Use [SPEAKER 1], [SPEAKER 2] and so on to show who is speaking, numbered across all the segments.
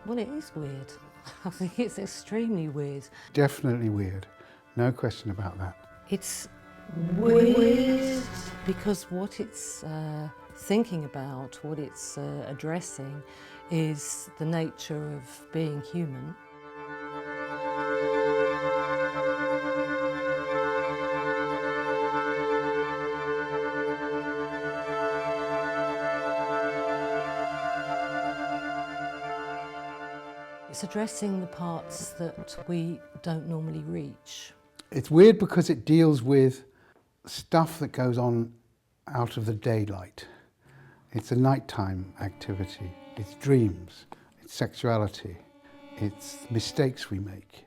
[SPEAKER 1] Well, it is weird. I think it's extremely weird.
[SPEAKER 2] Definitely weird, no question about that.
[SPEAKER 1] It's weird because what it's thinking about, what it's addressing, is the nature of being human. It's addressing the parts that we don't normally reach.
[SPEAKER 2] It's weird because it deals with stuff that goes on out of the daylight. It's a nighttime activity. It's dreams, it's sexuality, it's mistakes we make.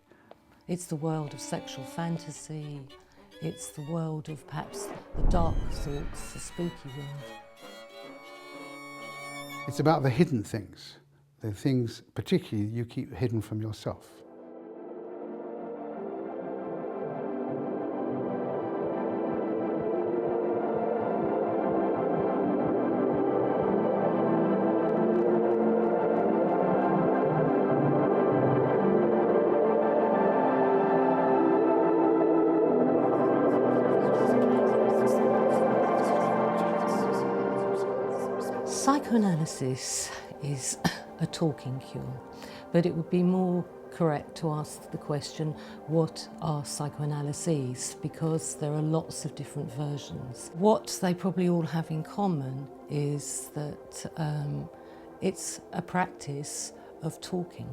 [SPEAKER 1] It's the world of sexual fantasy. It's the world of perhaps the dark thoughts, the spooky world.
[SPEAKER 2] It's about the hidden things, the things particularly you keep hidden from yourself.
[SPEAKER 1] Psychoanalysis is a talking cure, but it would be more correct to ask the question, what are psychoanalyses? Because there are lots of different versions. What they probably all have in common is that it's a practice of talking.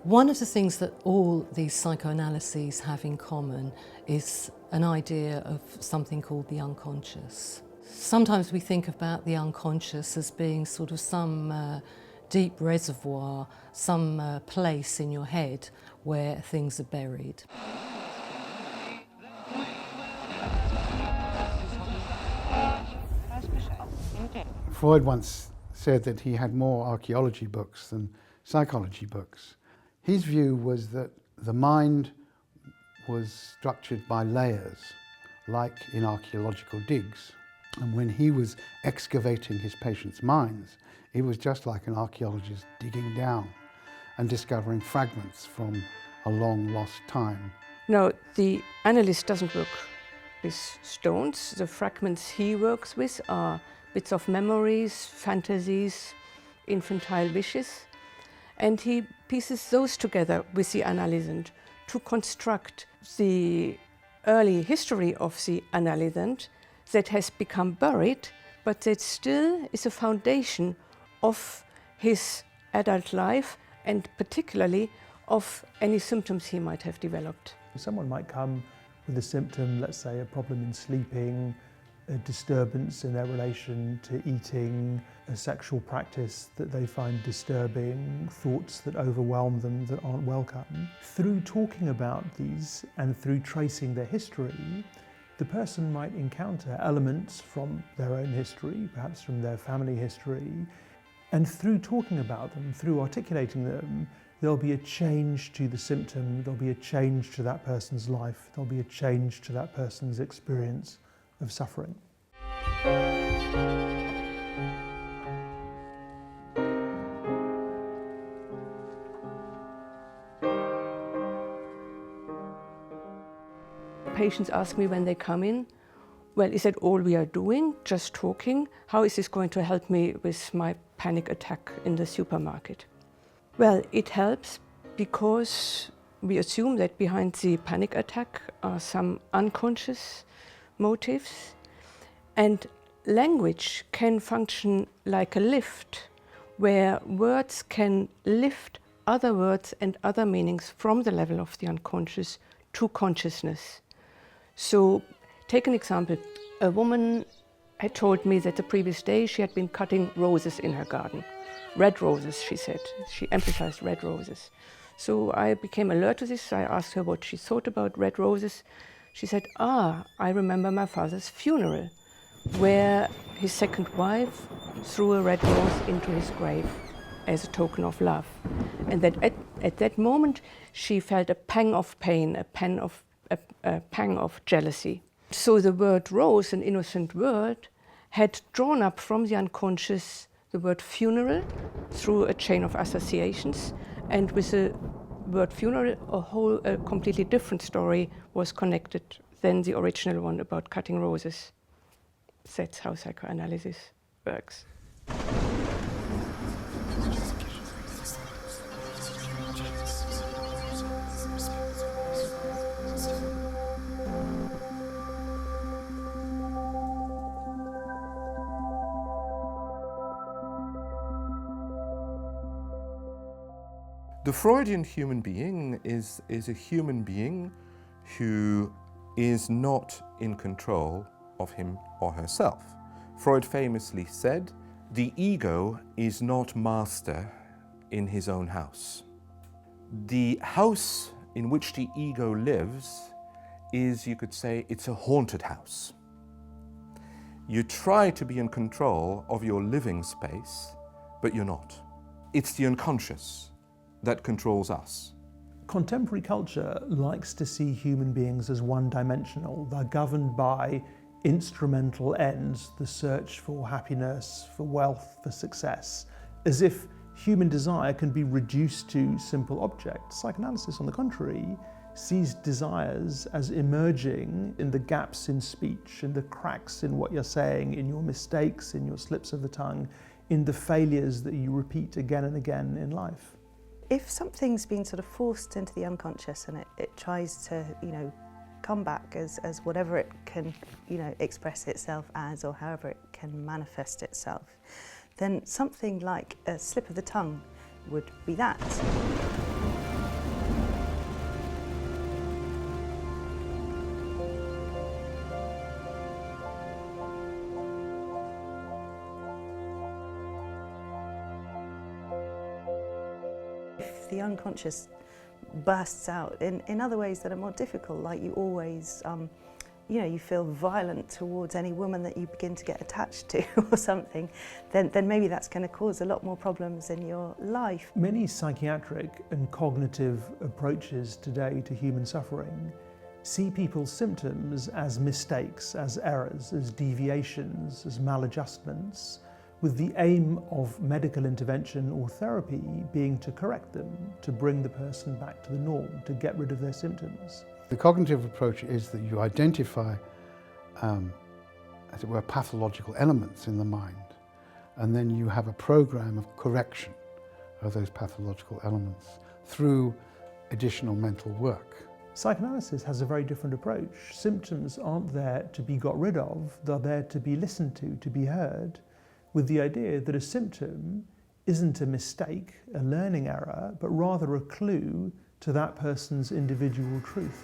[SPEAKER 1] One of the things that all these psychoanalyses have in common is an idea of something called the unconscious. Sometimes we think about the unconscious as being sort of some deep reservoir, some place in your head where things are buried.
[SPEAKER 2] Freud once said that he had more archaeology books than psychology books. His view was that the mind was structured by layers, like in archaeological digs. And when he was excavating his patients' minds, it was just like an archaeologist digging down and discovering fragments from a long lost time.
[SPEAKER 3] No, the analyst doesn't work with stones. The fragments he works with are bits of memories, fantasies, infantile wishes, and he pieces those together with the analysand to construct the early history of the analysand that has become buried, but that still is a foundation of his adult life and particularly of any symptoms he might have developed.
[SPEAKER 4] Someone might come with a symptom, let's say a problem in sleeping, a disturbance in their relation to eating, a sexual practice that they find disturbing, thoughts that overwhelm them that aren't welcome. Through talking about these and through tracing their history, the person might encounter elements from their own history, perhaps from their family history, and through talking about them, through articulating them, there'll be a change to the symptom, there'll be a change to that person's life, there'll be a change to that person's experience of suffering.
[SPEAKER 3] Patients ask me when they come in, well, is that all we are doing, just talking? How is this going to help me with my panic attack in the supermarket? Well, it helps because we assume that behind the panic attack are some unconscious motives, and language can function like a lift, where words can lift other words and other meanings from the level of the unconscious to consciousness. So, take an example. A woman had told me that the previous day she had been cutting roses in her garden. Red roses, she said. She emphasized red roses. So I became alert to this. I asked her what she thought about red roses. She said, I remember my father's funeral, where his second wife threw a red rose into his grave as a token of love. And that at that moment she felt a pang of pain, a pang of jealousy. So the word rose, an innocent word, had drawn up from the unconscious the word funeral through a chain of associations, And with the word funeral, a completely different story was connected than the original one about cutting roses. That's how psychoanalysis works.
[SPEAKER 5] The Freudian human being is a human being who is not in control of him or herself. Freud famously said, "The ego is not master in his own house." The house in which the ego lives is, you could say, it's a haunted house. You try to be in control of your living space, but you're not. It's the unconscious that controls us.
[SPEAKER 4] Contemporary culture likes to see human beings as one-dimensional. They're governed by instrumental ends, the search for happiness, for wealth, for success, as if human desire can be reduced to simple objects. Psychoanalysis, on the contrary, sees desires as emerging in the gaps in speech, in the cracks in what you're saying, in your mistakes, in your slips of the tongue, in the failures that you repeat again and again in life.
[SPEAKER 6] If something's been sort of forced into the unconscious and it tries to, come back as whatever it can, express itself as, or however it can manifest itself, then something like a slip of the tongue would be that. If the unconscious bursts out in other ways that are more difficult, like you always, you feel violent towards any woman that you begin to get attached to or something, then maybe that's going to cause a lot more problems in your life.
[SPEAKER 4] Many psychiatric and cognitive approaches today to human suffering see people's symptoms as mistakes, as errors, as deviations, as maladjustments, with the aim of medical intervention or therapy being to correct them, to bring the person back to the norm, to get rid of their symptoms.
[SPEAKER 2] The cognitive approach is that you identify, as it were, pathological elements in the mind, and then you have a program of correction of those pathological elements through additional mental work.
[SPEAKER 4] Psychoanalysis has a very different approach. Symptoms aren't there to be got rid of, they're there to be listened to be heard, with the idea that a symptom isn't a mistake, a learning error, but rather a clue to that person's individual truth.